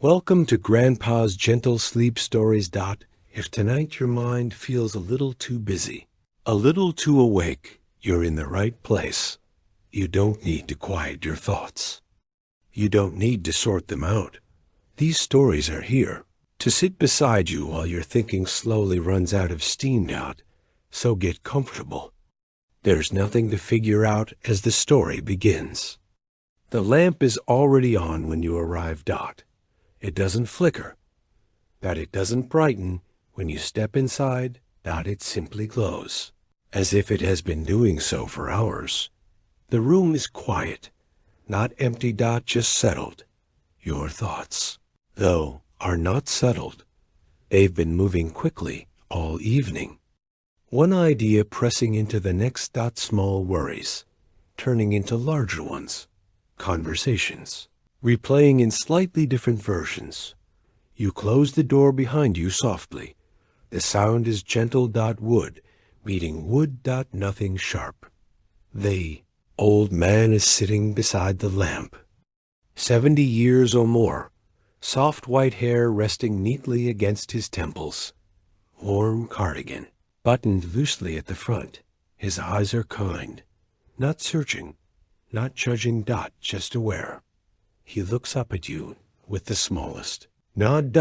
Welcome to Grandpa's Gentle Sleep Stories. If tonight your mind feels a little too busy, a little too awake, you're in the right place. You don't need to quiet your thoughts. You don't need to sort them out. These stories are here to sit beside you while your thinking slowly runs out of steam. So get comfortable. There's nothing to figure out as the story begins. The lamp is already on when you arrive. It doesn't flicker. It doesn't brighten when you step inside. It simply glows, as if it has been doing so for hours. The room is quiet, not empty. Just settled. Your thoughts, though, are not settled. They've been moving quickly all evening. One idea pressing into the next. Small worries, turning into larger ones. Conversations, replaying in slightly different versions. You close the door behind you softly. The sound is gentle. Wood meeting wood. Nothing sharp. The old man is sitting beside the lamp. 70 years or more. Soft white hair resting neatly against his temples. Warm cardigan, buttoned loosely at the front. His eyes are kind, not searching, not judging. Just aware. He looks up at you with the smallest nod.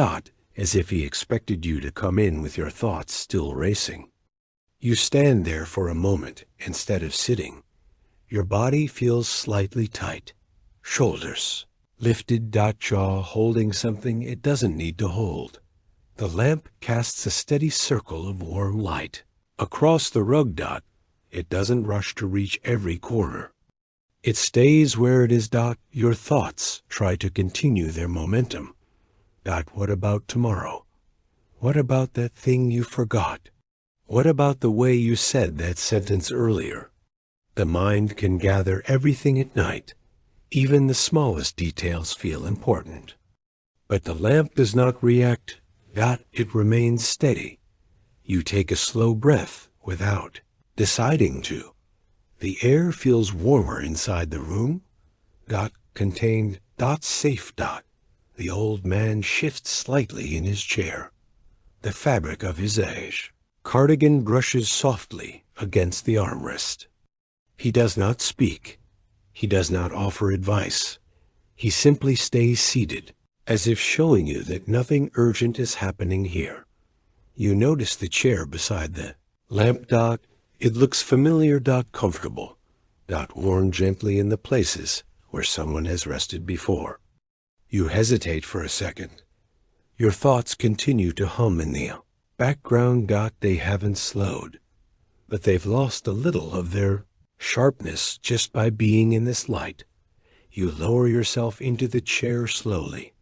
As if he expected you to come in with your thoughts still racing. You stand there for a moment instead of sitting. Your body feels slightly tight. Shoulders lifted. Jaw holding something it doesn't need to hold. The lamp casts a steady circle of warm light across the rug. It doesn't rush to reach every corner. It stays where it is. Your thoughts try to continue their momentum. What about tomorrow? What about that thing you forgot? What about the way you said that sentence earlier? The mind can gather everything at night. Even the smallest details feel important. But the lamp does not react. It remains steady. You take a slow breath without deciding to. The air feels warmer inside the room. Contained. Safe. The old man shifts slightly in his chair. The fabric of his age cardigan brushes softly against the armrest. He does not speak. He does not offer advice. He simply stays seated, as if showing you that nothing urgent is happening here. You notice the chair beside the lamp. It looks familiar. Comfortable. Worn gently in the places where someone has rested before. You hesitate for a second. Your thoughts continue to hum in the background. They haven't slowed, but they've lost a little of their sharpness just by being in this light. You lower yourself into the chair slowly.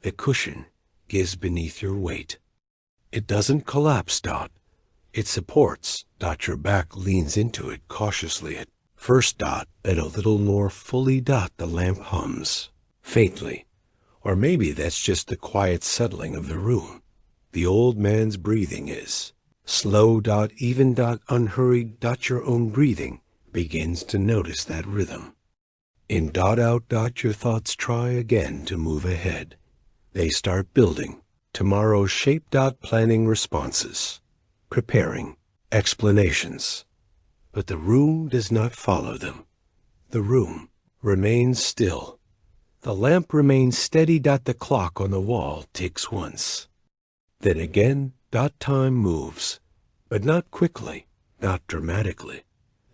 The cushion gives beneath your weight. It doesn't collapse. It supports. Your back leans into it cautiously at first. Then a little more fully. The lamp hums faintly. Or maybe that's just the quiet settling of the room. The old man's breathing is slow. Even. Unhurried. Your own breathing begins to notice that rhythm. In. Out. Your thoughts try again to move ahead. They start building tomorrow's shape. Planning responses, preparing explanations. But the room does not follow them. The room remains still. The lamp remains steady. The clock on the wall ticks once. Then again. Time moves, but not quickly, not dramatically.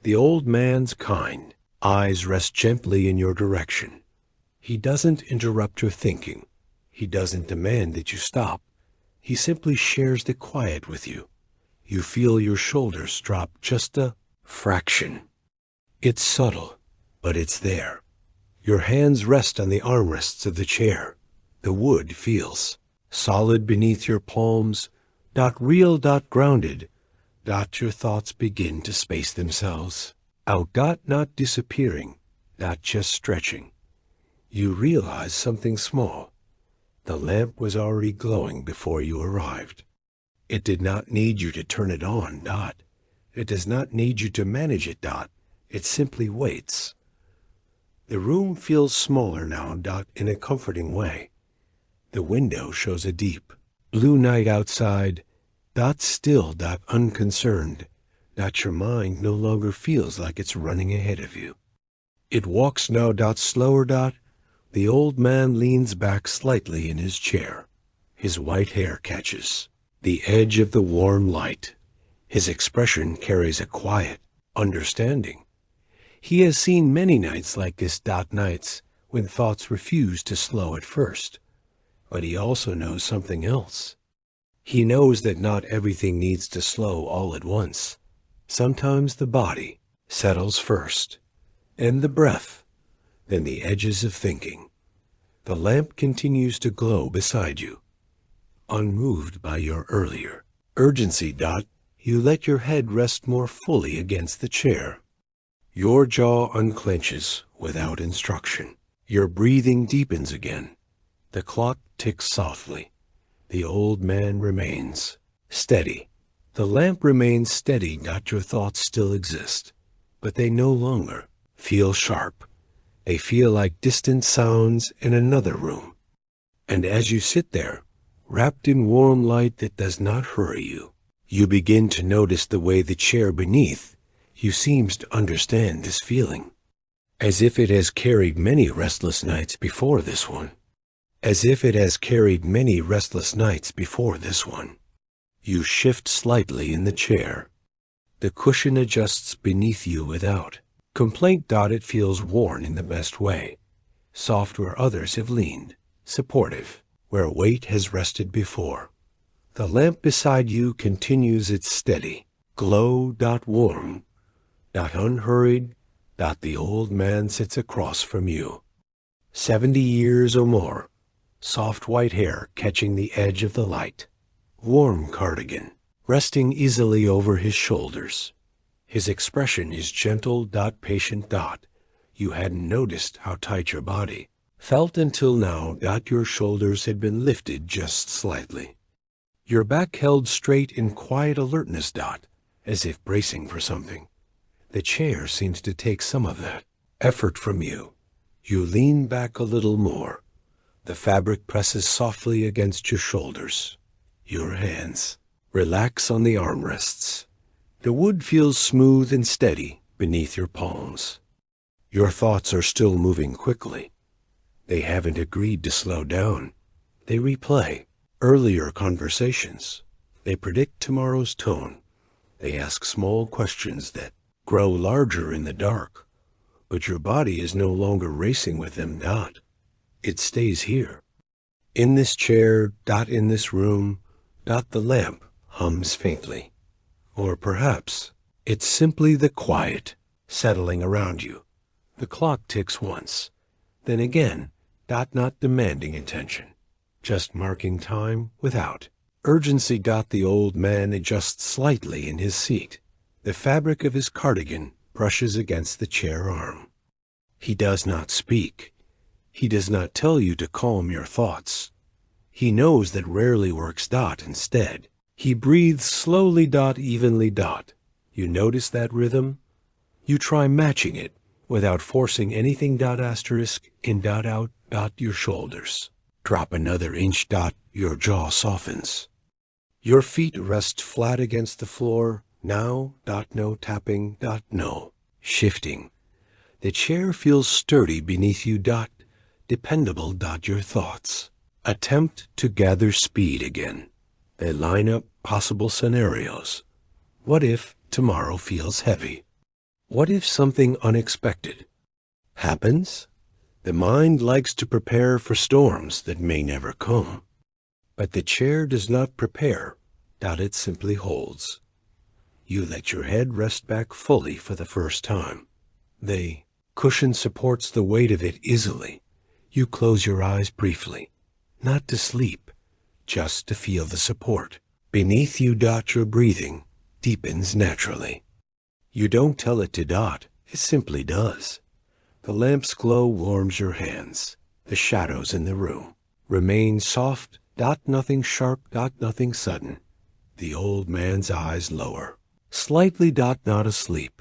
The old man's kind eyes rest gently in your direction. He doesn't interrupt your thinking. He doesn't demand that you stop. He simply shares the quiet with you. You feel your shoulders drop just a fraction. It's subtle, but it's there. Your hands rest on the armrests of the chair. The wood feels solid beneath your palms. Real. Grounded. Your thoughts begin to space themselves out. Not disappearing. Just stretching. You realize something small. The lamp was already glowing before you arrived. It did not need you to turn it on. It does not need you to manage it. It simply waits. The room feels smaller now. In a comforting way. The window shows a deep blue night outside. Still, unconcerned. Your mind no longer feels like it's running ahead of you. It walks now. Slower. The old man leans back slightly in his chair. His white hair catches the edge of the warm light. His expression carries a quiet understanding. He has seen many nights like this. Nights when thoughts refuse to slow at first. But he also knows something else. He knows that not everything needs to slow all at once. Sometimes the body settles first, and the breath, then the edges of thinking. The lamp continues to glow beside you, unmoved by your earlier urgency. You let your head rest more fully against the chair. Your jaw unclenches without instruction. Your breathing deepens again. The clock ticks softly. The old man remains steady. The lamp remains steady. Your thoughts still exist, but they no longer feel sharp. They feel like distant sounds in another room. And as you sit there, wrapped in warm light that does not hurry you, you begin to notice the way the chair beneath you seems to understand this feeling, as if it has carried many restless nights before this one. As if it has carried many restless nights before this one. You shift slightly in the chair. The cushion adjusts beneath you without complaint. It feels worn in the best way. Soft where others have leaned. Supportive where weight has rested before. The lamp beside you continues its steady glow. Warm. Unhurried. The old man sits across from you. 70 years or more. Soft white hair catching the edge of the light. Warm cardigan resting easily over his shoulders. His expression is gentle. Patient. You hadn't noticed how tight your body felt until now. Your shoulders had been lifted just slightly. Your back held straight in quiet alertness. As if bracing for something. The chair seems to take some of that effort from you. You lean back a little more. The fabric presses softly against your shoulders. Your hands relax on the armrests. The wood feels smooth and steady beneath your palms. Your thoughts are still moving quickly. They haven't agreed to slow down. They replay earlier conversations. They predict tomorrow's tone. They ask small questions that grow larger in the dark. But your body is no longer racing with them. It stays here. In this chair. In this room. The lamp hums faintly. Or perhaps it's simply the quiet settling around you. The clock ticks once, then again. Not demanding attention, just marking time without urgency. The old man adjusts slightly in his seat. The fabric of his cardigan brushes against the chair arm. He does not speak. He does not tell you to calm your thoughts. He knows that rarely works. Instead, he breathes slowly. Evenly. You notice that rhythm? You try matching it without forcing anything. Asterisk in. Out. Your shoulders drop another inch. Your jaw softens. Your feet rest flat against the floor. Now. No tapping. No shifting. The chair feels sturdy beneath you. Dependable. Your thoughts attempt to gather speed again. They line up possible scenarios. What if tomorrow feels heavy? What if something unexpected happens? The mind likes to prepare for storms that may never come. But the chair does not prepare. It simply holds. You let your head rest back fully for the first time. The cushion supports the weight of it easily. You close your eyes briefly, not to sleep, just to feel the support. Beneath you. Your breathing deepens naturally. You don't tell it to. It simply does. The lamp's glow warms your hands. The shadows in the room remain soft. Nothing sharp. Nothing sudden. The old man's eyes lower. Slightly. Not asleep.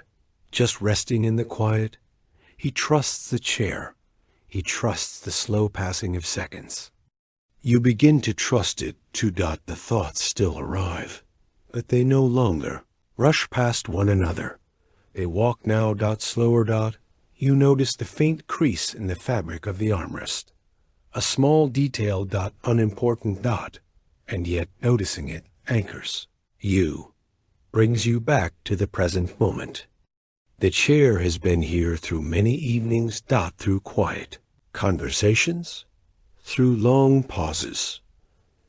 Just resting in the quiet. He trusts the chair. He trusts the slow passing of seconds. You begin to trust it to. The thoughts still arrive, but they no longer rush past one another. They walk now. Slower. You notice the faint crease in the fabric of the armrest. A small detail. Unimportant. And yet noticing it anchors you, brings you back to the present moment. The chair has been here through many evenings. Through quiet conversations, through long pauses,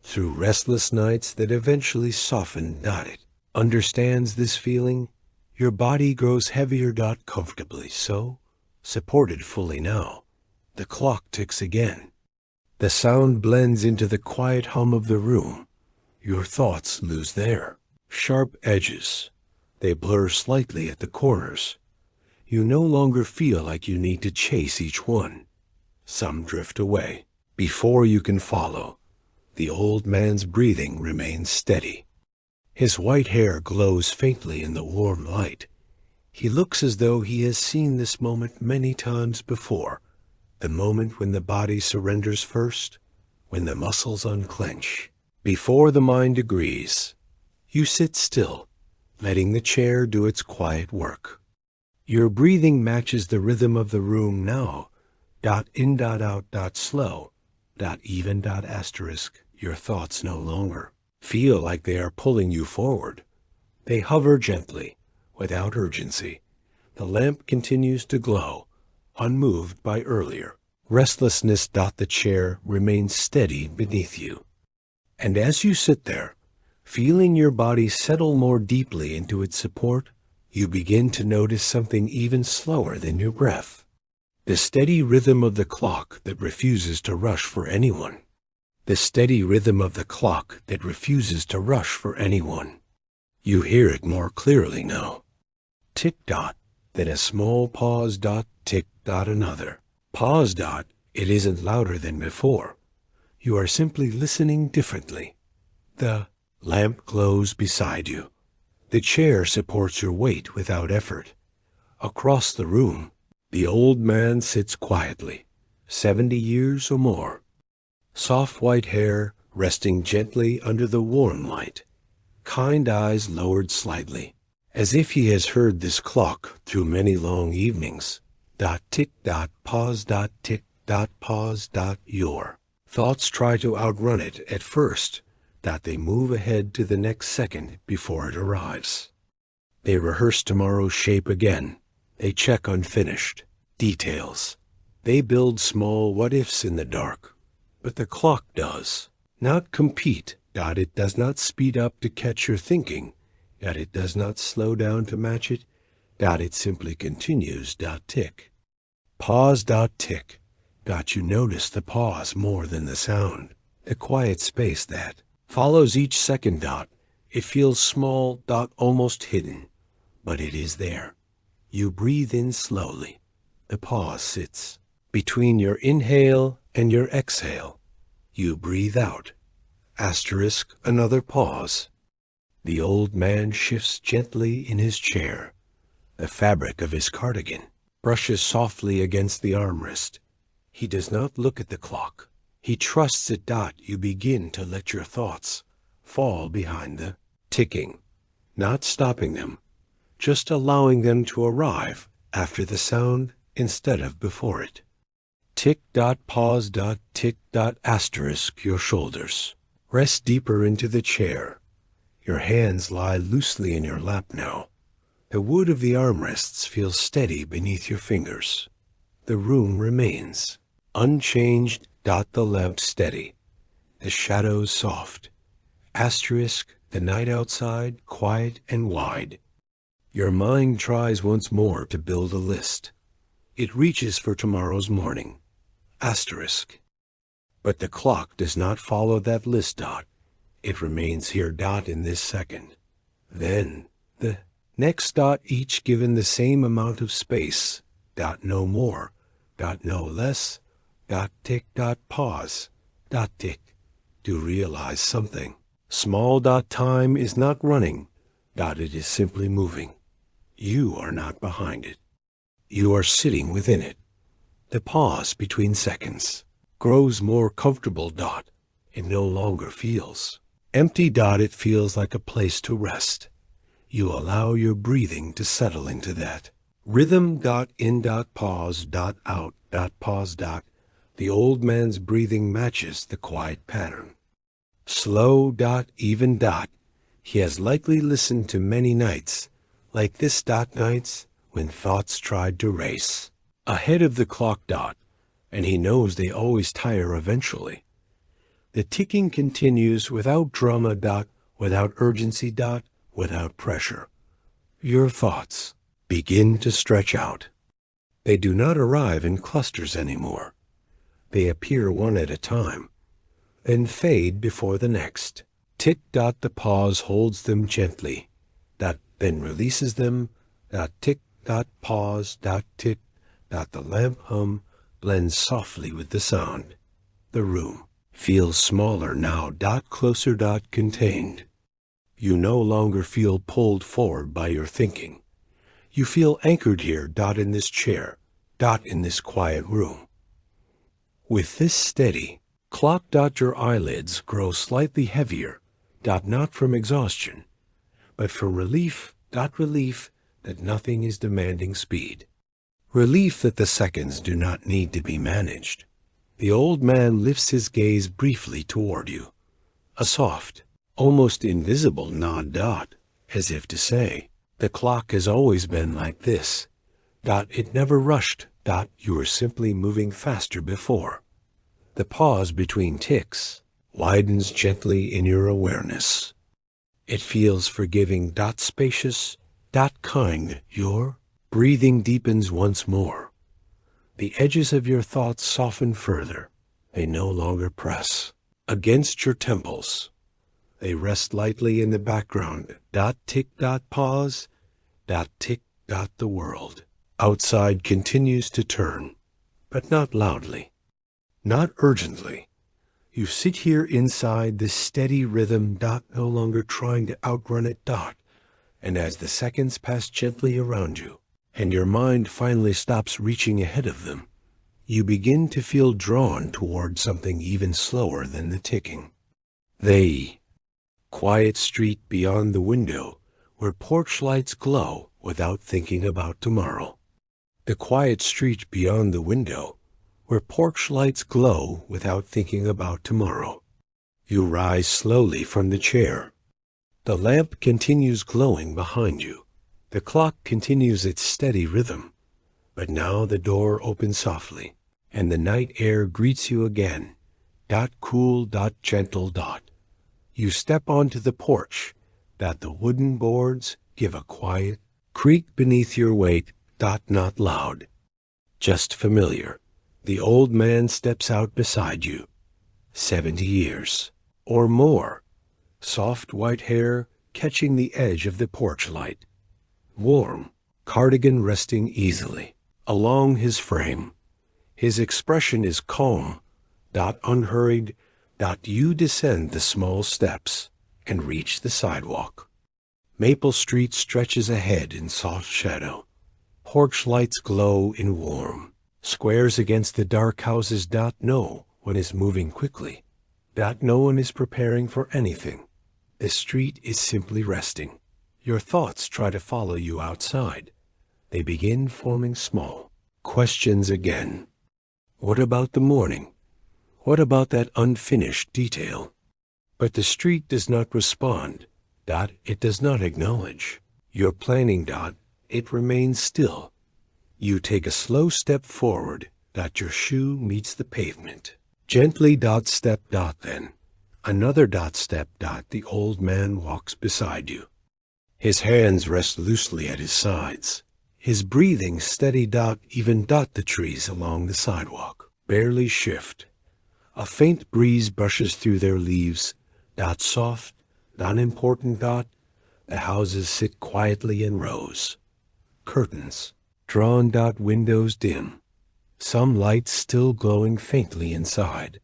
through restless nights that eventually soften. It understands this feeling. Your body grows heavier. Comfortably so, supported fully now. The clock ticks again. The sound blends into the quiet hum of the room. Your thoughts lose their sharp edges. They blur slightly at the corners. You no longer feel like you need to chase each one. Some drift away before you can follow. The old man's breathing remains steady. His white hair glows faintly in the warm light. He looks as though he has seen this moment many times before. The moment when the body surrenders first, when the muscles unclench, before the mind agrees. You sit still, letting the chair do its quiet work. Your breathing matches the rhythm of the room now. In. Out. Slow. Even. Asterisk. Your thoughts no longer feel like they are pulling you forward. They hover gently, without urgency. The lamp continues to glow, unmoved by earlier restlessness. The chair remains steady beneath you. And as you sit there, feeling your body settle more deeply into its support, you begin to notice something even slower than your breath. The steady rhythm of the clock that refuses to rush for anyone. The steady rhythm of the clock that refuses to rush for anyone. You hear it more clearly now. Tick. Then a small pause. Tick. Another pause. It isn't louder than before. You are simply listening differently. The lamp glows beside you. The chair supports your weight without effort. Across the room, the old man sits quietly, 70 years or more. Soft white hair resting gently under the warm light. Kind eyes lowered slightly, as if he has heard this clock through many long evenings. Tick. Pause. Tick. Pause. Your thoughts try to outrun it at first. They move ahead to the next second before it arrives. They rehearse tomorrow's shape again. They check unfinished details. They build small what-ifs in the dark. But the clock does not compete. It does not speed up to catch your thinking. It does not slow down to match it. It simply continues. Tick. Pause. Tick. You notice the pause more than the sound. The quiet space that follows each second. It feels small. Almost hidden. But it is there. You breathe in slowly. The pause sits between your inhale and your exhale. You breathe out. Asterisk. Another pause. The old man shifts gently in his chair. The fabric of his cardigan brushes softly against the armrest. He does not look at the clock. He trusts it. You begin to let your thoughts fall behind the ticking, not stopping them, just allowing them to arrive after the sound instead of before it. Tick. Pause. Tick. Asterisk. Your shoulders rest deeper into the chair. Your hands lie loosely in your lap now. The wood of the armrests feels steady beneath your fingers. The room remains unchanged. The lamp steady. The shadows soft. Asterisk. The night outside quiet and wide. Your mind tries once more to build a list. It reaches for tomorrow's morning. Asterisk. But the clock does not follow that list. It remains here. In this second. Then the next. Each given the same amount of space. No more. No less. Tick. Pause. Tick. To realize something. Small. Time is not running. It is simply moving. You are not behind it. You are sitting within it. The pause between seconds grows more comfortable. it no longer feels. Empty. It feels like a place to rest. You allow your breathing to settle into that. Rhythm. In. Pause. Out. Pause. The old man's breathing matches the quiet pattern. Slow. Even. He has likely listened to many nights, like this. Nights when thoughts tried to race ahead of the clock. And he knows they always tire eventually. The ticking continues without drama. Without urgency. Without pressure. Your thoughts begin to stretch out. They do not arrive in clusters anymore. They appear one at a time, then fade before the next. Tick. The pause holds them gently. Then releases them. Tick. Pause. Tick. The lamp hum blends softly with the sound. The room feels smaller now. Closer. Contained. You no longer feel pulled forward by your thinking. You feel anchored here. In this chair. In this quiet room. With this steady clock. Your eyelids grow slightly heavier. Not from exhaustion, but from relief. Relief that nothing is demanding speed. Relief that the seconds do not need to be managed. The old man lifts his gaze briefly toward you. A soft, almost invisible nod. As if to say, the clock has always been like this. It never rushed. You were simply moving faster before. The pause between ticks widens gently in your awareness. It feels forgiving. Spacious. Kind. Your breathing deepens once more. The edges of your thoughts soften further. They no longer press against your temples. They rest lightly in the background. Tick. Pause. Tick. The world outside continues to turn, but not loudly, not urgently. You sit here inside this steady rhythm. No longer trying to outrun it. And as the seconds pass gently around you, and your mind finally stops reaching ahead of them, you begin to feel drawn toward something even slower than the ticking. The quiet street beyond the window, where porch lights glow without thinking about tomorrow. The quiet street beyond the window, where porch lights glow without thinking about tomorrow. You rise slowly from the chair. The lamp continues glowing behind you. The clock continues its steady rhythm. But now the door opens softly, and the night air greets you again. Cool. Gentle. You step onto the porch. The wooden boards give a quiet creak beneath your weight. Not loud, just familiar. The old man steps out beside you. 70 years or more. Soft white hair catching the edge of the porch light. Warm, cardigan resting easily along his frame. His expression is calm. Unhurried. You descend the small steps and reach the sidewalk. Maple Street stretches ahead in soft shadow. Porch lights glow in warm squares against the dark houses. No one is moving quickly. No one is preparing for anything. The street is simply resting. Your thoughts try to follow you outside. They begin forming small questions again. What about the morning? What about that unfinished detail? But the street does not respond. It does not acknowledge your planning. It remains still. You take a slow step forward. Your shoe meets the pavement. Gently. Step. Then another. Step. The old man walks beside you. His hands rest loosely at his sides. His breathing steady. Even. The trees along the sidewalk barely shift. A faint breeze brushes through their leaves. Soft, unimportant. The houses sit quietly in rows. Curtains drawn. Windows dim. Some lights still glowing faintly inside.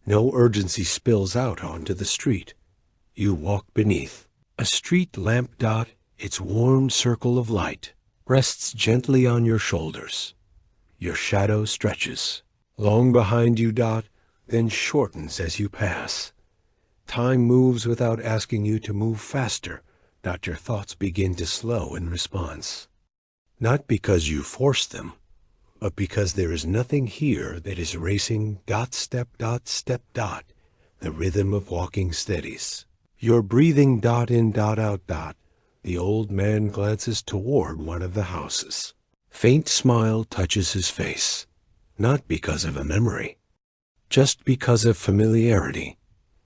No urgency spills out onto the street. You walk beneath. A street lamp. Its warm circle of light rests gently on your shoulders. Your shadow stretches. Long behind you. then shortens as you pass. Time moves without asking you to move faster. Your thoughts begin to slow in response. Not because you force them, but because there is nothing here that is racing. Step, step, the rhythm of walking steadies. Your breathing. In, out. The old man glances toward one of the houses. Faint smile touches his face, not because of a memory, just because of familiarity.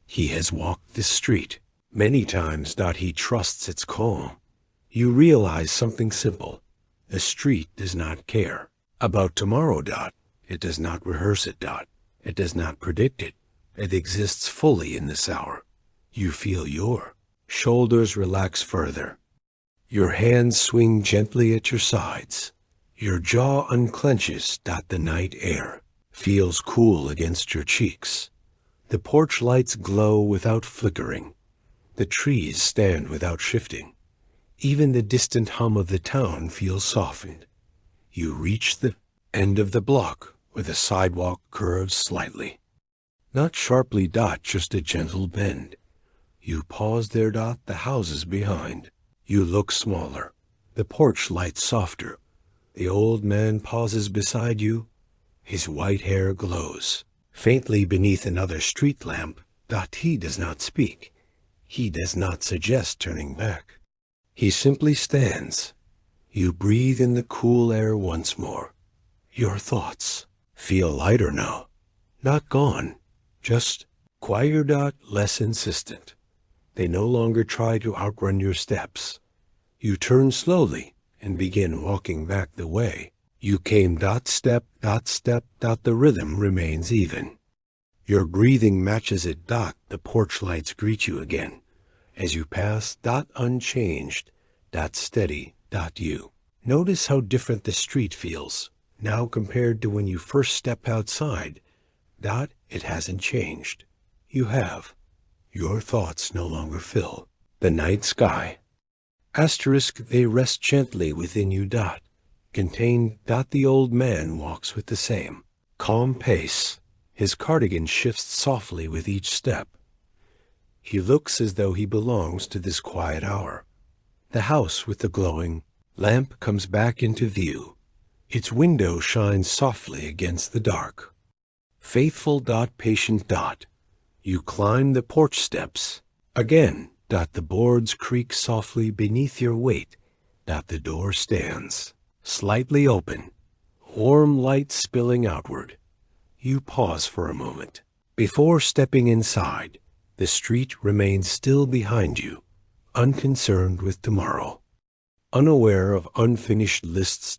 He has walked this street many times. He trusts its calm. You realize something simple. The street does not care about tomorrow. It does not rehearse it. It does not predict it. It exists fully in this hour. You feel your shoulders relax further. Your hands swing gently at your sides. Your jaw unclenches. The night air feels cool against your cheeks. The porch lights glow without flickering. The trees stand without shifting. Even the distant hum of the town feels softened. You reach the end of the block where the sidewalk curves slightly. Not sharply. Just a gentle bend. You pause there. The houses behind. You look smaller. The porch lights softer. The old man pauses beside you. His white hair glows faintly beneath another street lamp. He does not speak. He does not suggest turning back. He simply stands. You breathe in the cool air once more. Your thoughts feel lighter now. Not gone, just quieter. Less insistent. They no longer try to outrun your steps. You turn slowly and begin walking back the way you came. Step, step. The rhythm remains even. Your breathing matches it. The porch lights greet you again as you pass. Unchanged. Steady. You notice how different the street feels now compared to when you first step outside. It hasn't changed. You have. Your thoughts no longer fill the night sky. They rest gently within you. Contained. The old man walks with the same calm pace. His cardigan shifts softly with each step. He looks as though he belongs to this quiet hour. The house with the glowing lamp comes back into view. Its window shines softly against the dark. Faithful. Patient. You climb the porch steps. Again. The boards creak softly beneath your weight. The door stands slightly open, warm light spilling outward. You pause for a moment. Before stepping inside, the street remains still behind you, unconcerned with tomorrow, unaware of unfinished lists.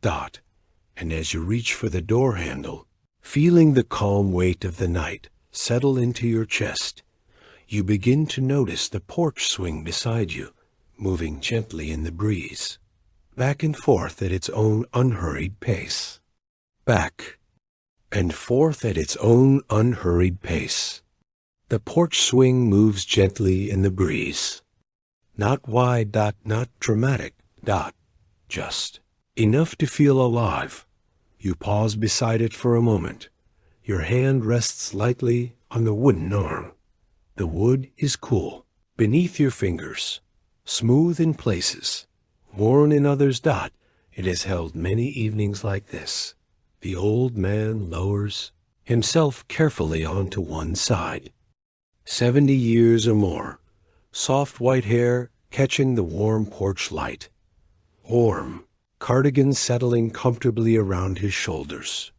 And as you reach for the door handle, feeling the calm weight of the night settle into your chest, you begin to notice the porch swing beside you, moving gently in the breeze, back and forth at its own unhurried pace. Back and forth at its own unhurried pace. The porch swing moves gently in the breeze. Not wide. Not dramatic. Just enough to feel alive. You pause beside it for a moment. Your hand rests lightly on the wooden arm. The wood is cool beneath your fingers, smooth in places, worn in others. It has held many evenings like this. The old man lowers himself carefully onto one side. 70 years or more, soft white hair catching the warm porch light. Warm, cardigan settling comfortably around his shoulders.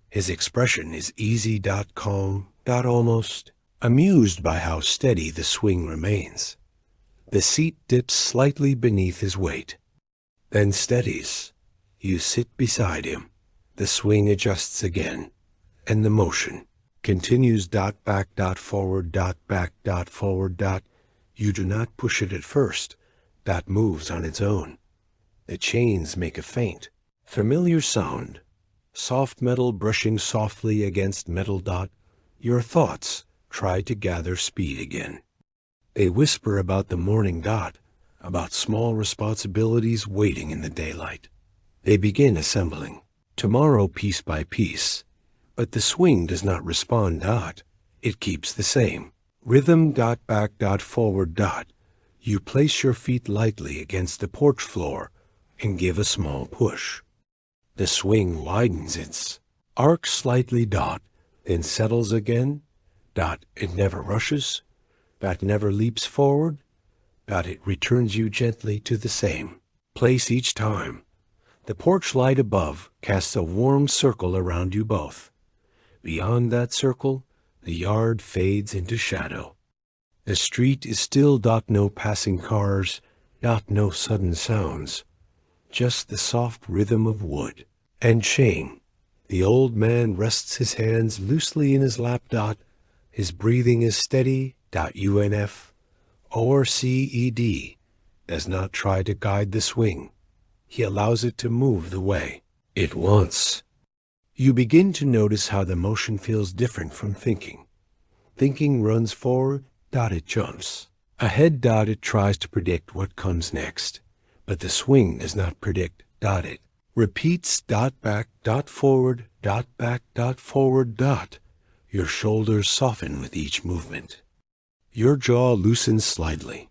His expression is easy. Calm. Almost amused by how steady the swing remains. The seat dips slightly beneath his weight, then steadies. You sit beside him. The swing adjusts again, and the motion continues. Back. Forward. Back. Forward. You do not push it at first. Moves on its own. The chains make a faint, familiar sound. Soft metal brushing softly against metal. Your thoughts try to gather speed again. They whisper about the morning. About small responsibilities waiting in the daylight. They begin assembling tomorrow piece by piece, but the swing does not respond. it keeps the same. Rhythm dot back dot forward dot. You place your feet lightly against the porch floor and give a small push. The swing widens its arc slightly dot, then settles again. Dot, it never rushes. Dot, never leaps forward. Dot, it returns you gently to the same place each time. The porch light above casts a warm circle around you both. Beyond that circle, the yard fades into shadow. The street is still. No passing cars. No sudden sounds. Just the soft rhythm of wood and chain. The old man rests his hands loosely in his lap. His breathing is steady. UNF or CED does not try to guide the swing. He allows it to move the way it wants. You begin to notice how the motion feels different from thinking. Thinking runs forward. It jumps ahead. It tries to predict what comes next. But the swing does not predict. It repeats. Back. Forward. Back. Forward. Your shoulders soften with each movement. Your jaw loosens slightly.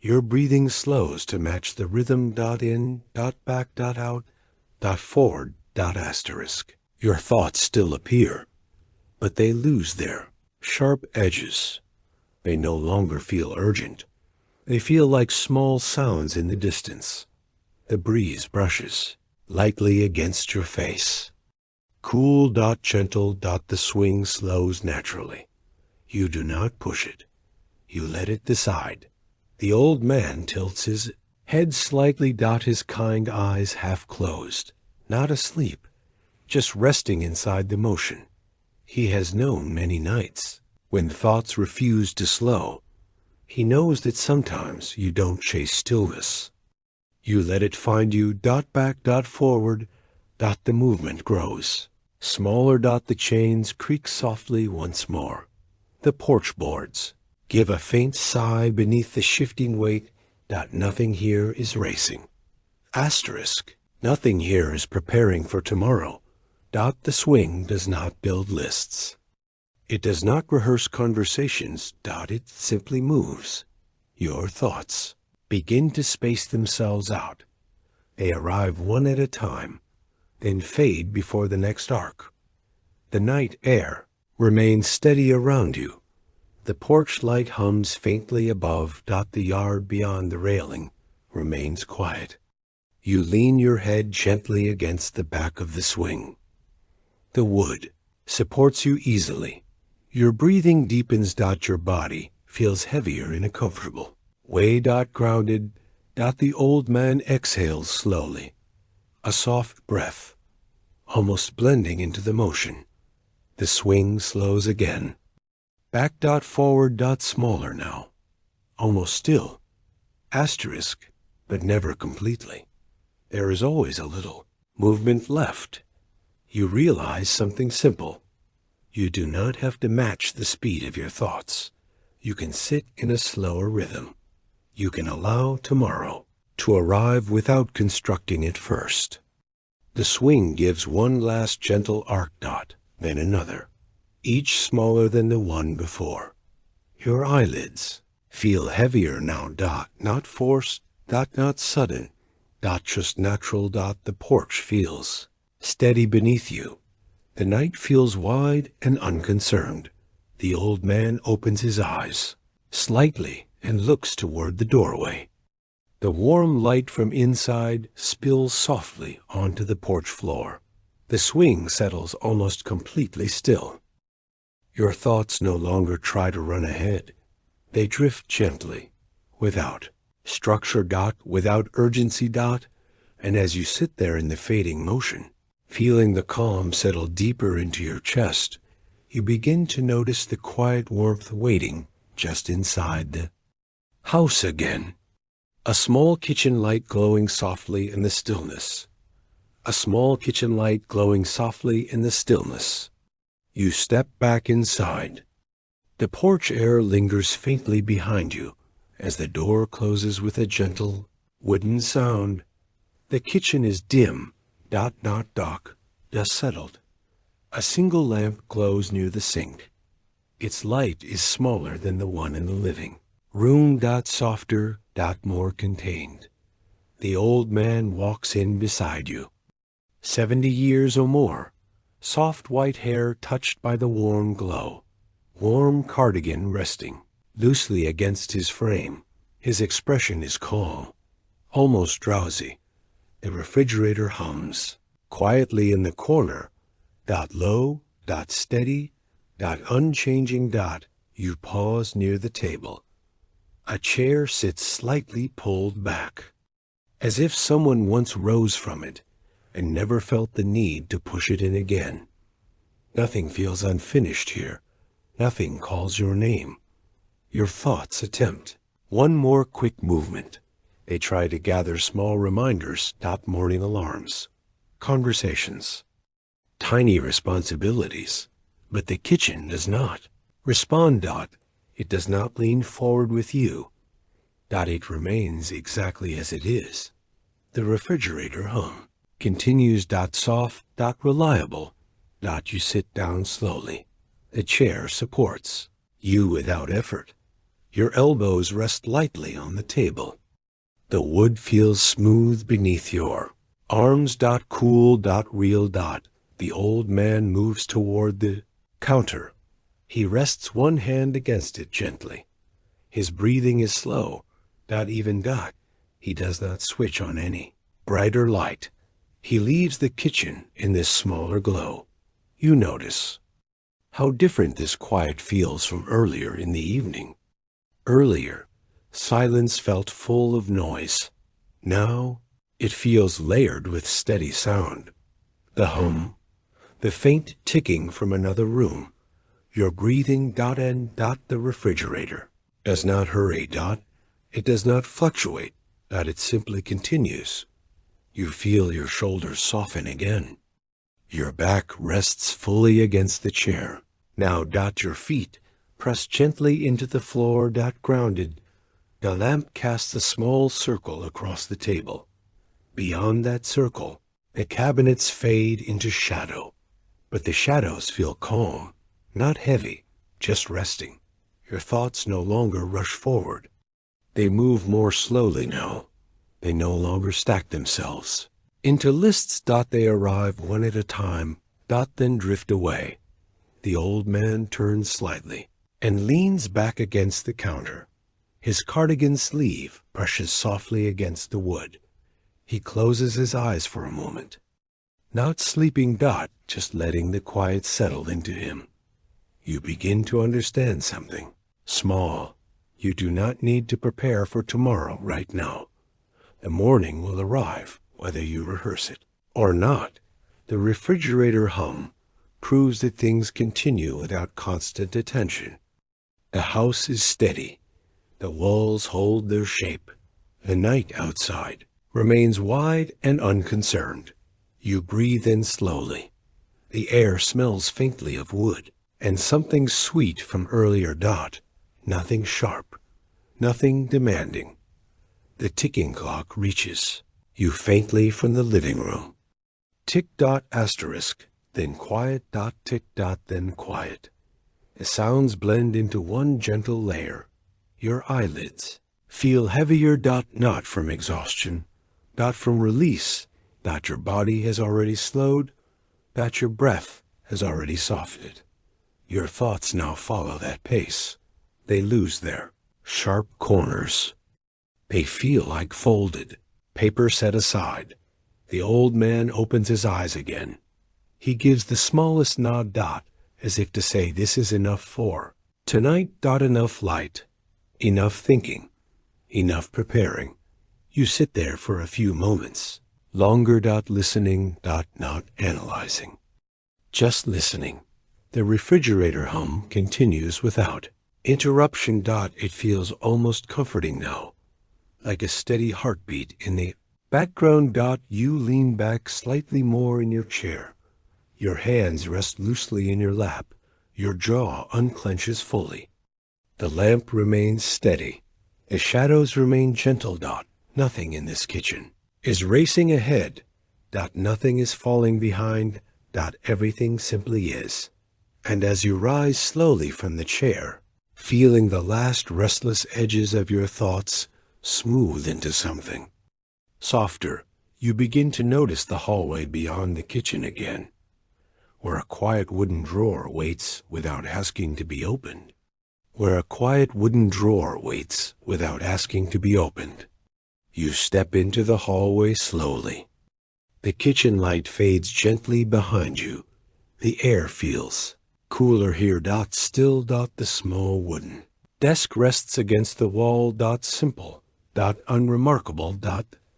Your breathing slows to match the rhythm. In. Back. Out. Forward. Asterisk. Your thoughts still appear, but they lose their sharp edges. They no longer feel urgent. They feel like small sounds in the distance. The breeze brushes lightly against your face. Cool. Gentle. The swing slows naturally. You do not push it. You let it decide. The old man tilts his head slightly. His kind eyes half closed. Not asleep, just resting inside the motion. He has known many nights when thoughts refuse to slow. He knows that sometimes you don't chase stillness. You let it find you. Back. Forward. The movement grows smaller. The chains creak softly once more. The porch boards give a faint sigh beneath the shifting weight. Nothing here is racing. Asterisk. Nothing here is preparing for tomorrow. The swing does not build lists. It does not rehearse conversations. It simply moves. Your thoughts begin to space themselves out. They arrive one at a time, then fade before the next arc. The night air remains steady around you. The porch light hums faintly above. The yard beyond the railing remains quiet. You lean your head gently against the back of the swing. The wood supports you easily. Your breathing deepens. Your body feels heavier and comfortable. Way. Grounded. The old man exhales slowly. A soft breath, almost blending into the motion. The swing slows again. Back. Forward. Smaller now. Almost still. Asterisk, but never completely. There is always a little movement left. You realize something simple. You do not have to match the speed of your thoughts. You can sit in a slower rhythm. You can allow tomorrow to arrive without constructing it first. The swing gives one last gentle arc. Then another, each smaller than the one before. Your eyelids feel heavier now. Not forced. Not sudden. Just natural. The porch feels steady beneath you. The night feels wide and unconcerned. The old man opens his eyes slightly and looks toward the doorway. The warm light from inside spills softly onto the porch floor. The swing settles almost completely still. Your thoughts no longer try to run ahead. They drift gently, without structure. Without urgency. And as you sit there in the fading motion, feeling the calm settle deeper into your chest, you begin to notice the quiet warmth waiting just inside the house again. A small kitchen light glowing softly in the stillness. A small kitchen light glowing softly in the stillness. You step back inside. The porch air lingers faintly behind you as the door closes with a gentle wooden sound. The kitchen is dim. Just settled. A single lamp glows near the sink. Its light is smaller than the one in the living room. Softer. More contained. The old man walks in beside you. 70 years or more. Soft white hair touched by the warm glow. Warm cardigan resting loosely against his frame. His expression is calm, almost drowsy. The refrigerator hums quietly in the corner. Low. Steady. Unchanging. You pause near the table. A chair sits slightly pulled back, as if someone once rose from it and never felt the need to push it in again. Nothing feels unfinished here. Nothing calls your name. Your thoughts attempt one more quick movement. They try to gather small reminders. Morning alarms. Conversations. Tiny responsibilities. But the kitchen does not respond. It does not lean forward with you. It remains exactly as it is. The refrigerator hum continues. Soft. Reliable. You sit down slowly. The chair supports you without effort. Your elbows rest lightly on the table. The wood feels smooth beneath your arms. Cool. Real. The old man moves toward the counter. He rests one hand against it gently. His breathing is slow. Even. He does not switch on any brighter light. He leaves the kitchen in this smaller glow. You notice how different this quiet feels from earlier in the evening. Earlier, silence felt full of noise. Now, it feels layered with steady sound. The hum, the faint ticking from another room. Your breathing. And. The refrigerator does not hurry. It does not fluctuate. It simply continues. You feel your shoulders soften again. Your back rests fully against the chair. Now. Your feet press gently into the floor. Grounded. The lamp casts a small circle across the table. Beyond that circle, the cabinets fade into shadow. But the shadows feel calm, not heavy, just resting. Your thoughts no longer rush forward. They move more slowly now. They no longer stack themselves into lists. They arrive one at a time. Then drift away. The old man turns slightly and leans back against the counter. His cardigan sleeve brushes softly against the wood. He closes his eyes for a moment. Not sleeping. Just letting the quiet settle into him. You begin to understand something. Small. You do not need to prepare for tomorrow right now. The morning will arrive, whether you rehearse it or not. The refrigerator hum proves that things continue without constant attention. The house is steady. The walls hold their shape. The night outside remains wide and unconcerned. You breathe in slowly. The air smells faintly of wood and something sweet from earlier. Nothing sharp, nothing demanding. The ticking clock reaches you faintly from the living room. Tick. Asterisk, then quiet. Tick. Then quiet. The sounds blend into one gentle layer. Your eyelids feel heavier. Not from exhaustion, from release. Your body has already slowed. Your breath has already softened. Your thoughts now follow that pace. They lose their sharp corners. They feel like folded paper set aside. The old man opens his eyes again. He gives the smallest nod. As if to say, this is enough for tonight. Enough light, enough thinking, enough preparing. You sit there for a few moments. Longer. Listening. Not analyzing. Just listening. The refrigerator hum continues without interruption. It feels almost comforting now, like a steady heartbeat in the background. You lean back slightly more in your chair. Your hands rest loosely in your lap. Your jaw unclenches fully. The lamp remains steady. The shadows remain gentle. Nothing in this kitchen is racing ahead. Nothing is falling behind. Everything simply is. And as you rise slowly from the chair, feeling the last restless edges of your thoughts smooth into something softer, you begin to notice the hallway beyond the kitchen again, where a quiet wooden drawer waits without asking to be opened. Where a quiet wooden drawer waits without asking to be opened. You step into the hallway slowly. The kitchen light fades gently behind you. The air feels cooler here. Still. The small wooden desk rests against the wall. Simple. Unremarkable.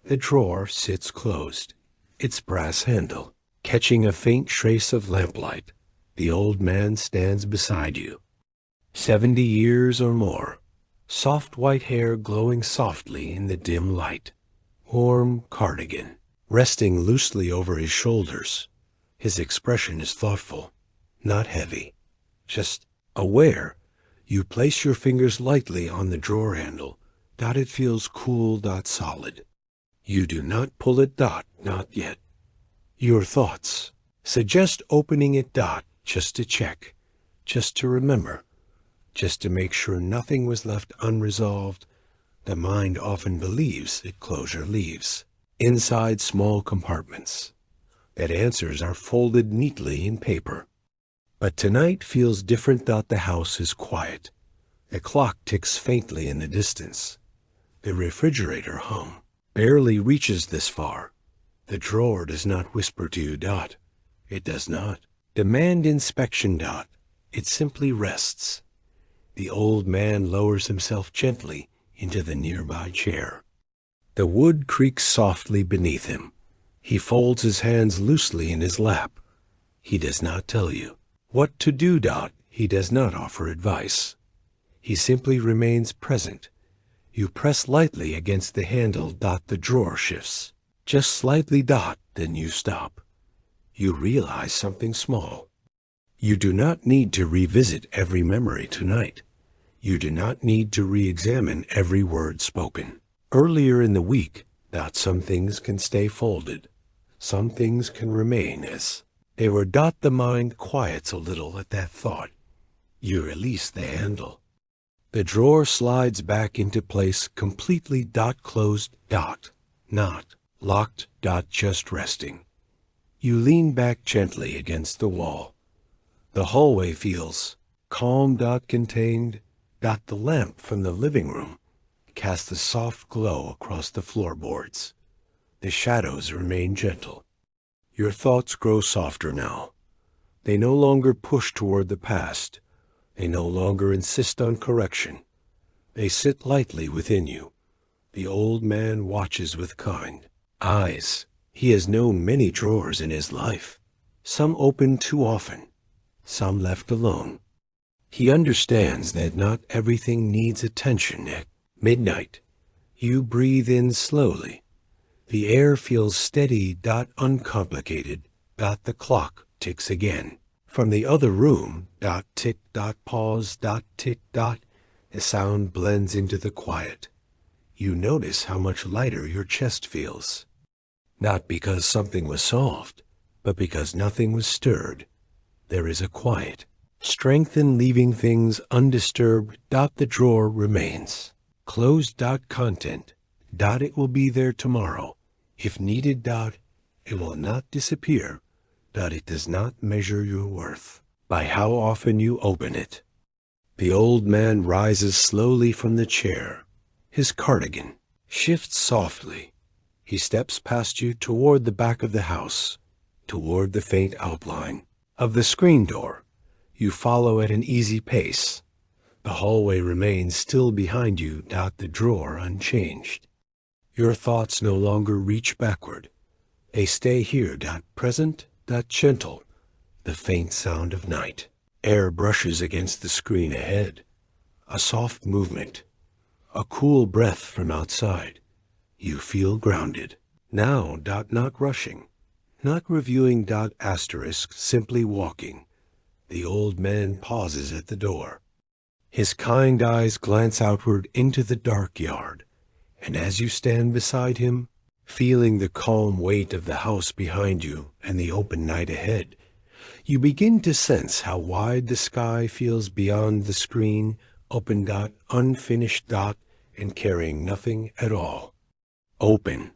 The drawer sits closed, its brass handle catching a faint trace of lamplight. The old man stands beside you. 70 years or more, soft white hair glowing softly in the dim light. Warm cardigan resting loosely over his shoulders. His expression is thoughtful, not heavy, just aware. You place your fingers lightly on the drawer handle. It feels cool. Solid. You do not pull it. Not yet. Your thoughts suggest opening it. Just to check, just to remember, just to make sure nothing was left unresolved. The mind often believes that closure leaves inside small compartments, that answers are folded neatly in paper. But tonight feels different. The house is quiet. The clock ticks faintly in the distance. The refrigerator hum barely reaches this far. The drawer does not whisper to you. It does not demand inspection. It simply rests. The old man lowers himself gently into the nearby chair. The wood creaks softly beneath him. He folds his hands loosely in his lap. He does not tell you what to do. He does not offer advice. He simply remains present. You press lightly against the handle. The drawer shifts just slightly. Then you stop. You realize something small. You do not need to revisit every memory tonight. You do not need to re-examine every word spoken earlier in the week. Some things can stay folded. Some things can remain as they were. The mind quiets a little at that thought. You release the handle. The drawer slides back into place completely. Closed. Not locked. Just resting. You lean back gently against the wall. The hallway feels calm. Contained. The lamp from the living room casts a soft glow across the floorboards. The shadows remain gentle. Your thoughts grow softer now. They no longer push toward the past. They no longer insist on correction. They sit lightly within you. The old man watches with kind eyes. He has known many drawers in his life, some opened too often, some left alone. He understands that not everything needs attention. At midnight, you breathe in slowly. The air feels steady. Uncomplicated. The clock ticks again. From the other room. Tick. Pause. Tick. The sound blends into the quiet. You notice how much lighter your chest feels. Not because something was solved, but because nothing was stirred. There is a quiet strength in leaving things undisturbed. The drawer remains closed. Content. It will be there tomorrow. If needed. It will not disappear. It does not measure your worth by how often you open it. The old man rises slowly from the chair. His cardigan shifts softly. He steps past you toward the back of the house, toward the faint outline of the screen door. You follow at an easy pace. The hallway remains still behind you. The drawer unchanged. Your thoughts no longer reach backward. They stay here. Present. Gentle. The faint sound of night. Air brushes against the screen ahead. A soft movement. A cool breath from outside. You feel grounded. Now. Not rushing. Not reviewing. Asterisk. Simply walking. The old man pauses at the door. His kind eyes glance outward into the dark yard. And as you stand beside him, feeling the calm weight of the house behind you and the open night ahead, You begin to sense how wide the sky feels beyond the screen, open dot, unfinished dot, and carrying nothing at all. Open,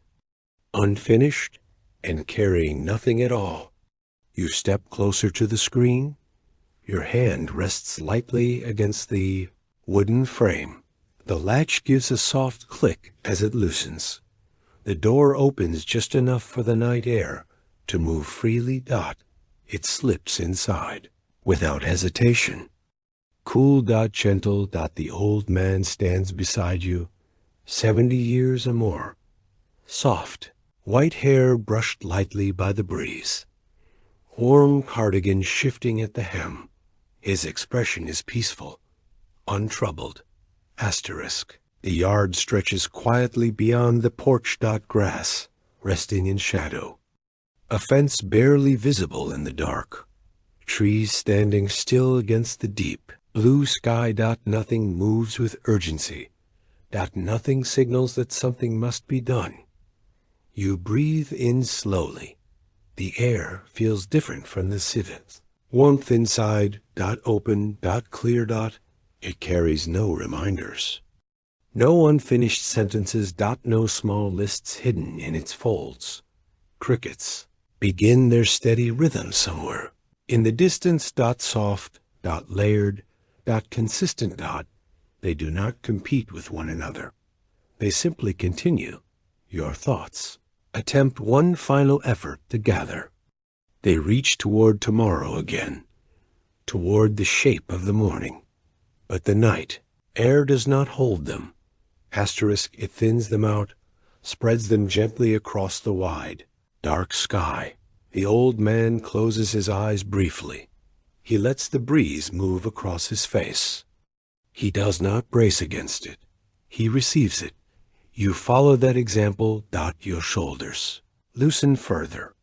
unfinished, and carrying nothing at all. You step closer to the screen. Your hand rests lightly against the wooden frame. The latch gives a soft click as it loosens. The door opens just enough for the night air to move freely dot. It slips inside without hesitation. Cool dot, gentle dot, the old man stands beside you, 70 years or more. Soft, white hair brushed lightly by the breeze. Warm cardigan shifting at the hem. His expression is peaceful, untroubled. Asterisk. The yard stretches quietly beyond the porch dot grass, resting in shadow. A fence barely visible in the dark. Trees standing still against the deep. Blue sky dot, nothing moves with urgency. Dot, nothing signals that something must be done. You breathe in slowly. The air feels different from the civils. Warmth inside, dot, open, dot, clear dot. It carries no reminders. No unfinished sentences dot, no small lists hidden in its folds. Crickets begin their steady rhythm somewhere. In the distance dot, soft, dot, layered, dot, consistent dot. They do not compete with one another. They simply continue. Your thoughts attempt one final effort to gather. They reach toward tomorrow again, toward the shape of the morning. But the night, air does not hold them. Asterisk, it thins them out, spreads them gently across the wide, dark sky. The old man closes his eyes briefly. He lets the breeze move across his face. He does not brace against it. He receives it. You follow that example, dot, your shoulders. Loosen further.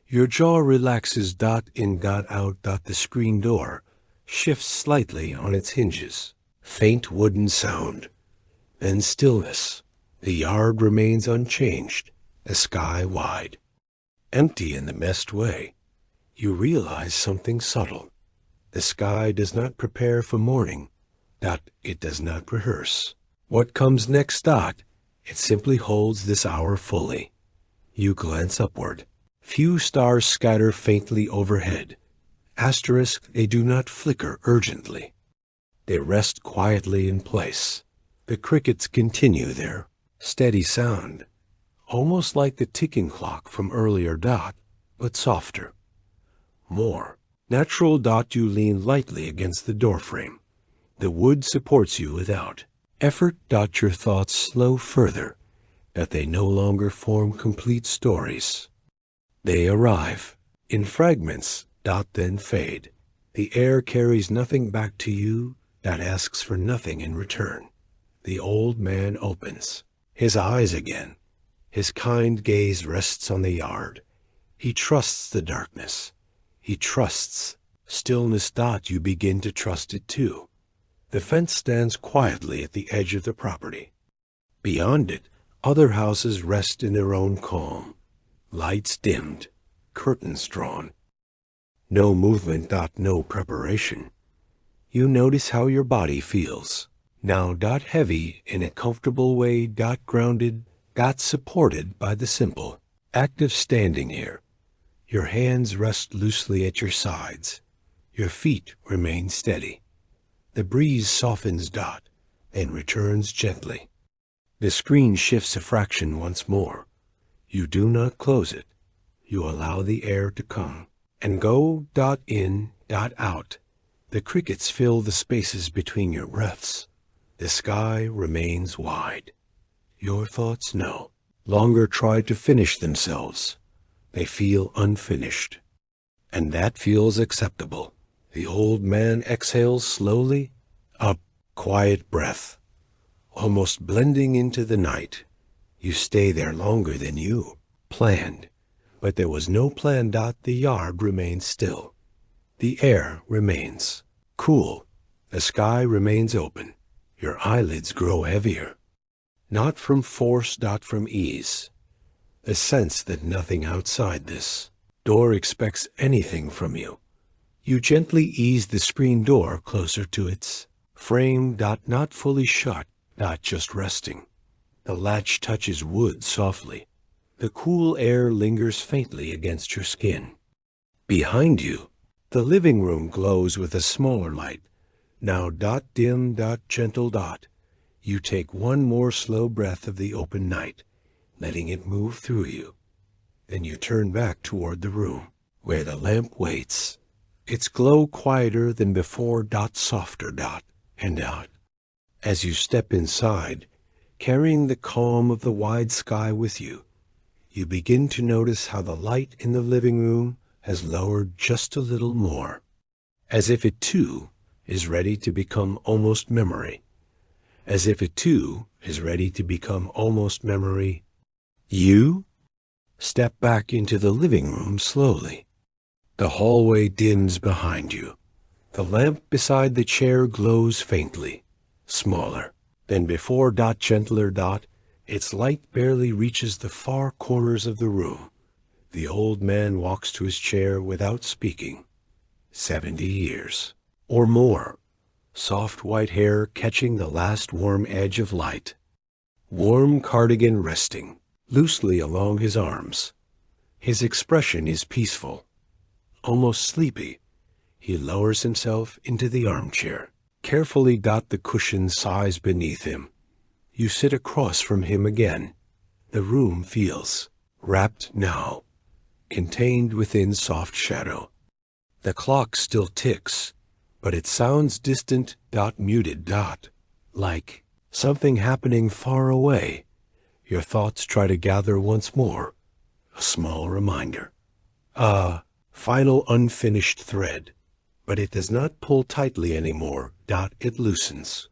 Your jaw relaxes, dot, in, dot, out, dot, the screen door shifts slightly on its hinges. Faint wooden sound. Then stillness. The yard remains unchanged, the sky wide. Empty in the best way. You realize something subtle. The sky does not prepare for morning. Dot, it does not rehearse. What comes next, dot, it simply holds this hour fully. You glance upward. Few stars scatter faintly overhead. Asterisk, they do not flicker urgently. They rest quietly in place. The crickets continue their steady sound, almost like the ticking clock from earlier, dot, but softer. More. Natural, dot, you lean lightly against the doorframe. The wood supports you without. Effort, dot, your thoughts slow further, that they no longer form complete stories. They arrive, in fragments, dot, then fade. The air carries nothing back to you, that asks for nothing in return. The old man opens, his eyes again. His kind gaze rests on the yard. He trusts the darkness. He trusts stillness, dot, you begin to trust it too. The fence stands quietly at the edge of the property. Beyond it, other houses rest in their own calm. Lights dimmed, curtains drawn. No movement, dot, no preparation. You notice how your body feels. Now, dot, heavy in a comfortable way, dot, grounded, dot, supported by the simple act of standing here. Your hands rest loosely at your sides. Your feet remain steady. The breeze softens, dot, and returns gently. The screen shifts a fraction once more. You do not close it. You allow the air to come and go, dot, in, dot, out. The crickets fill the spaces between your breaths. The sky remains wide. Your thoughts no longer try to finish themselves. They feel unfinished. And that feels acceptable. The old man exhales slowly, a quiet breath, almost blending into the night. You stay there longer than you planned. But there was no plan, dot, the yard remains still. The air remains cool. The sky remains open. Your eyelids grow heavier. Not from force, dot, from ease. The sense that nothing outside this door expects anything from you. You gently ease the screen door closer to its frame. Not fully shut. Just resting. The latch touches wood softly. The cool air lingers faintly against your skin. Behind you, the living room glows with a smaller light. Now dim, gentle. You take one more slow breath of the open night, letting it move through you. Then you turn back toward the room, where the lamp waits. Its glow quieter than before. Softer. And out. As you step inside, carrying the calm of the wide sky with you, you begin to notice how the light in the living room has lowered just a little more, as if it too is ready to become almost memory. As if it too is ready to become almost memory. You step back into the living room slowly. The hallway dims behind you. The lamp beside the chair glows faintly, smaller than before. Gentler. Its light barely reaches the far corners of the room. The old man walks to his chair without speaking. 70 years or more. Soft white hair catching the last warm edge of light. Warm cardigan resting loosely along his arms. His expression is peaceful, almost sleepy. He lowers himself into the armchair. Carefully. The cushion sighs beneath him. You sit across from him again. The room feels wrapped now, contained within soft shadow. The clock still ticks, but it sounds distant. Muted. Like something happening far away. Your thoughts try to gather once more. A small reminder. A final unfinished thread. But it does not pull tightly anymore. It loosens.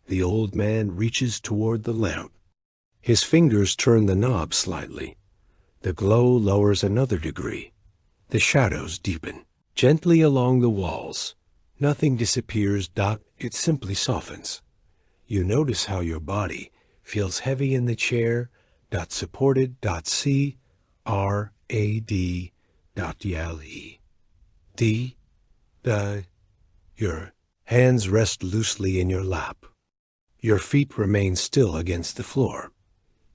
The old man reaches toward the lamp. His fingers turn the knob slightly. The glow lowers another degree. The shadows deepen gently along the walls. Nothing disappears. It simply softens. You notice how your body feels heavy in the chair. Supported. Your hands rest loosely in your lap. Your feet remain still against the floor.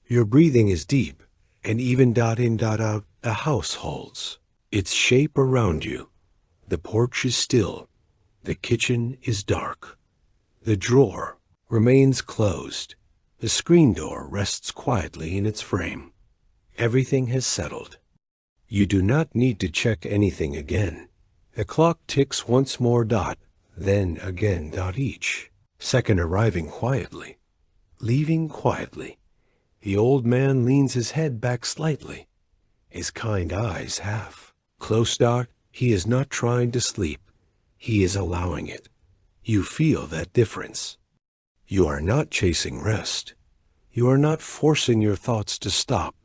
Your breathing is deep and even. In out. The house holds its shape around you. The porch is still. The kitchen is dark. The drawer remains closed. The screen door rests quietly in its frame. Everything has settled. You do not need to check anything again. The clock ticks once more. Then again. Each second arriving quietly, leaving quietly. The old man leans his head back slightly, his kind eyes half closed. He is not trying to sleep. He is allowing it. You feel that difference. You are not chasing rest. You are not forcing your thoughts to stop.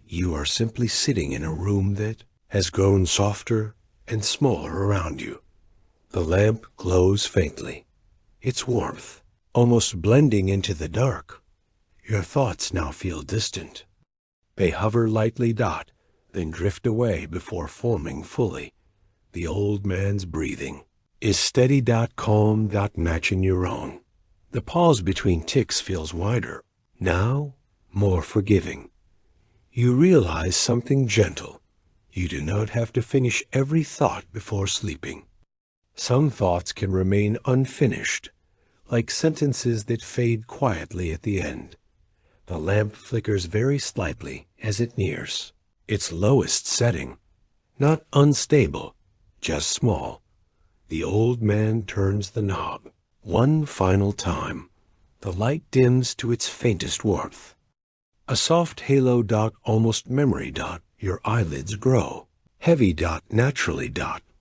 You are simply sitting in a room that has grown softer and smaller around you. The lamp glows faintly, its warmth almost blending into the dark. Your thoughts now feel distant. They hover lightly. Then drift away before forming fully. The old man's breathing is steady. Calm. Matching your own. The pause between ticks feels wider, now more forgiving. You realize something gentle. You do not have to finish every thought before sleeping. Some thoughts can remain unfinished, like sentences that fade quietly at the end. The lamp flickers very slightly as it nears its lowest setting. Not unstable, just small. The old man turns the knob. One final time. The light dims to its faintest warmth. A soft halo. Almost memory. Your eyelids grow. Heavy. Naturally.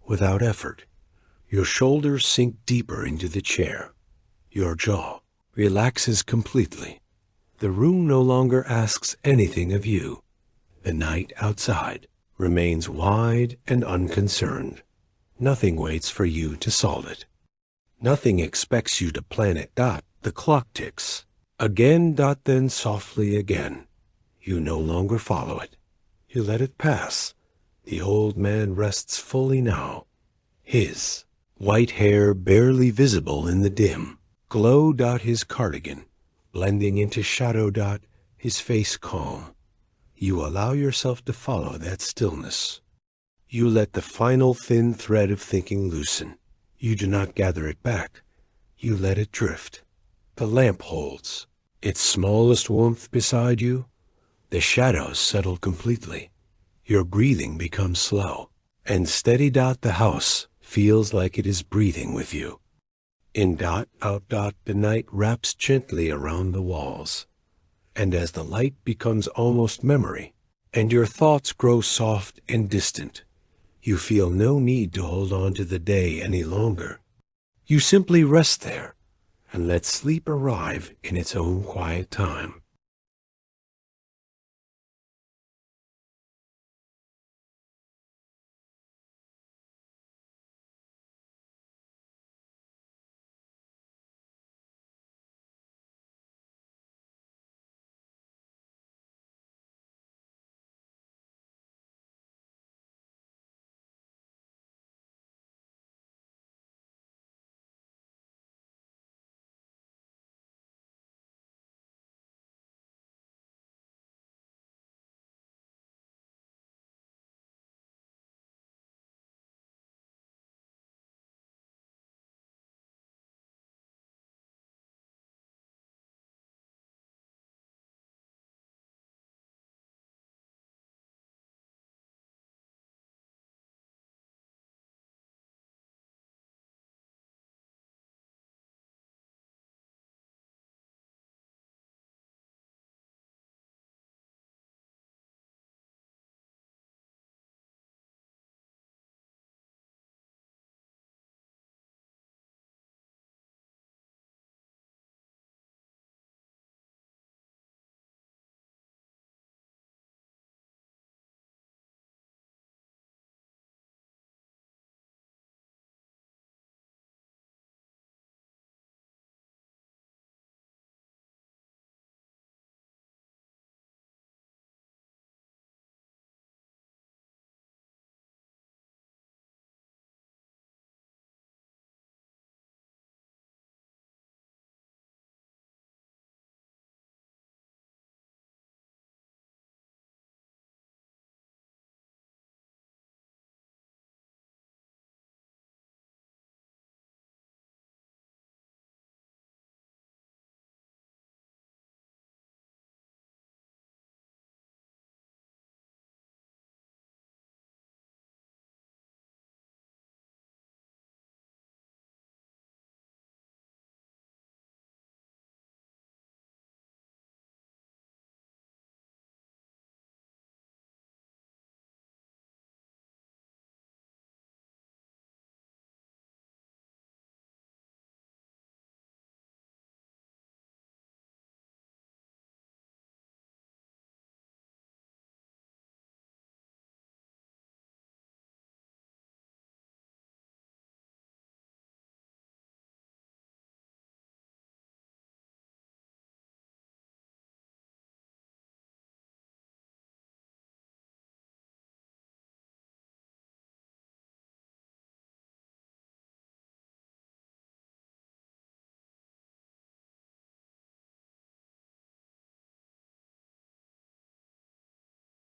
Without effort. Your shoulders sink deeper into the chair. Your jaw relaxes completely. The room no longer asks anything of you. The night outside remains wide and unconcerned. Nothing waits for you to solve it. Nothing expects you to plan it. The clock ticks. Again. Then softly again. You no longer follow it. You let it pass. The old man rests fully now. His white hair barely visible in the dim. Glow. His cardigan blending into shadow. His face calm. You allow yourself to follow that stillness. You let the final thin thread of thinking loosen. You do not gather it back. You let it drift. The lamp holds its smallest warmth beside you. The shadows settle completely. Your breathing becomes slow and steady. The house feels like it is breathing with you. In. Out. The night wraps gently around the walls. And as the light becomes almost memory, and your thoughts grow soft and distant, you feel no need to hold on to the day any longer. You simply rest there and let sleep arrive in its own quiet time.